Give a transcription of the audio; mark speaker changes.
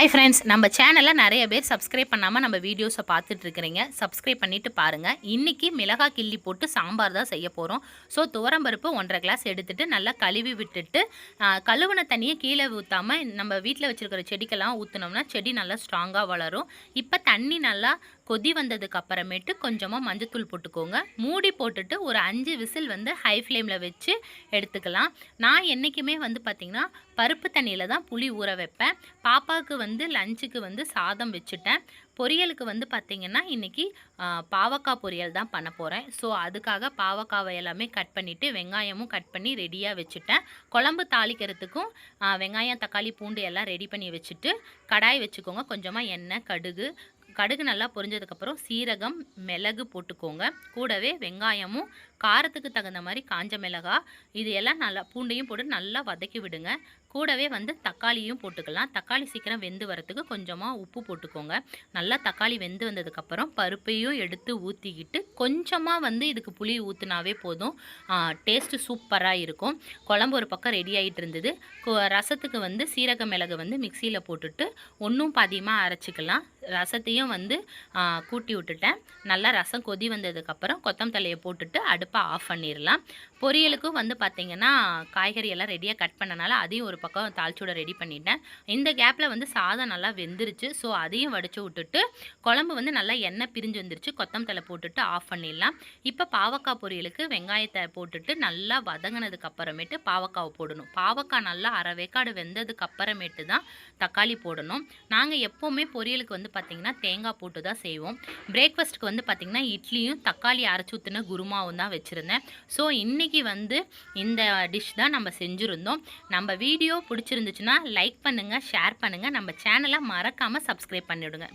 Speaker 1: Hi friends, நம்ம சேனலில் நிறைய பேர் சப்ஸ்கிரைப் பண்ணாமல் நம்ம வீடியோஸை பார்த்துட்டு இருக்கிறீங்க. சப்ஸ்கிரைப் பண்ணிவிட்டு பாருங்கள். இன்றைக்கி மிளகாய் கிள்ளி போட்டு சாம்பார் தான் செய்ய போகிறோம். ஸோ துவரம்பருப்பு 1.5 கிளாஸ் எடுத்துகிட்டு நல்லா கழுவி விட்டுட்டு கழுவின தண்ணியை கீழே ஊற்றாமல் நம்ம வீட்டில் வச்சுருக்கிற செடிக்கெல்லாம் ஊற்றினோம்னா செடி நல்லா ஸ்ட்ராங்காக வளரும். இப்போ தண்ணி நல்லா கொதி வந்ததுக்கு அப்புறமேட்டு கொஞ்சமாக மஞ்சத்தூள் போட்டுக்கோங்க. மூடி போட்டுட்டு ஒரு 5 விசில் ஹை ஃப்ளேமில் வச்சு எடுத்துக்கலாம். நான் என்றைக்குமே பார்த்திங்கன்னா பருப்பு தண்ணியில் தான் புளி ஊற வைப்பேன். பாப்பாவுக்கு லஞ்சுக்கு சாதம் வச்சுட்டேன். பொரியலுக்கு பார்த்திங்கன்னா இன்றைக்கி பாவக்காய் பொரியல் தான் பண்ண போகிறேன். ஸோ அதுக்காக பாவக்காவை எல்லாமே கட் பண்ணிவிட்டு வெங்காயமும் கட் பண்ணி ரெடியாக வச்சுட்டேன். குழம்பு தாளிக்கிறதுக்கும் வெங்காயம் தக்காளி பூண்டு எல்லாம் ரெடி பண்ணி வச்சுட்டு கடாய் வச்சுக்கோங்க. கொஞ்சமாக எண்ணெய் கடுகு நல்லா பொரிஞ்சதுக்கப்புறம் சீரகம் மிளகு போட்டுக்கோங்க. கூடவே வெங்காயமும் காரத்துக்கு தகுந்த மாதிரி காஞ்ச மிளகாய் இது எல்லாம் நல்லா பூண்டையும் போட்டு நல்லா வதக்கி விடுங்க. கூடவே தக்காளியும் போட்டுக்கலாம். தக்காளி சீக்கிரம் வெந்து வரத்துக்கு கொஞ்சமாக உப்பு போட்டுக்கோங்க. நல்லா தக்காளி வெந்து வந்ததுக்கப்புறம் பருப்பையும் எடுத்து ஊற்றிக்கிட்டு கொஞ்சமாக இதுக்கு புளி ஊற்றினாவே போதும். டேஸ்ட்டு சூப்பராக இருக்கும். குழம்பு ஒரு பக்கம் ரெடி ஆகிட்டு இருந்தது. ரசத்துக்கு சீரக மிளகு மிக்சியில் போட்டுட்டு ஒன்றும் பாதியமாக அரைச்சிக்கலாம். ரசத்தையும் கூட்டி விட்டுட்டேன். நல்லா ரசம் கொதி வந்ததுக்கப்புறம் கொத்தமல்லியை போட்டுட்டு அடுப்பை ஆஃப் பண்ணிடலாம். பொரியலுக்கும் பார்த்திங்கன்னா காய்கறி எல்லாம் ரெடியாக கட் பண்ணனால அதையும் ஒரு பக்கம் தாளிச்சோட ரெடி பண்ணிட்டேன். இந்த கேப்பில் சாதம் நல்லா வெந்துருச்சு. ஸோ அதையும் வடித்து விட்டுட்டு குழம்பு நல்லா எண்ணெய் பிரிஞ்சு வந்துருச்சு. கொத்தமல்லி போட்டுட்டு ஆஃப் பண்ணிடலாம். இப்போ பாவக்காய் பொரியலுக்கு வெங்காயத்தை போட்டுட்டு நல்லா வதங்கினதுக்கு அப்புறமேட்டு பாவக்காவை போடணும். பாவக்காய் நல்லா அரை வேக்காடு வெந்ததுக்கு அப்புறமேட்டு தான் தக்காளி போடணும். நாங்கள் எப்போவுமே பொரியலுக்கு பார்த்திங்கன்னா தேங்காய் போட்டு தான் செய்வோம். பிரேக்ஃபாஸ்ட்டுக்கு பார்த்திங்கன்னா இட்லியும் தக்காளி அரைச்சி ஊற்றின குருமாவும் தான் வச்சுருந்தேன். ஸோ இன்றைக்கி இந்த டிஷ் தான் நம்ம செஞ்சுருந்தோம். நம்ம வீடியோ பிடிச்சிருந்துச்சுன்னா லைக் பண்ணுங்கள், ஷேர் பண்ணுங்கள். நம்ம சேனலை மறக்காமல் சப்ஸ்கிரைப் பண்ணிவிடுங்க.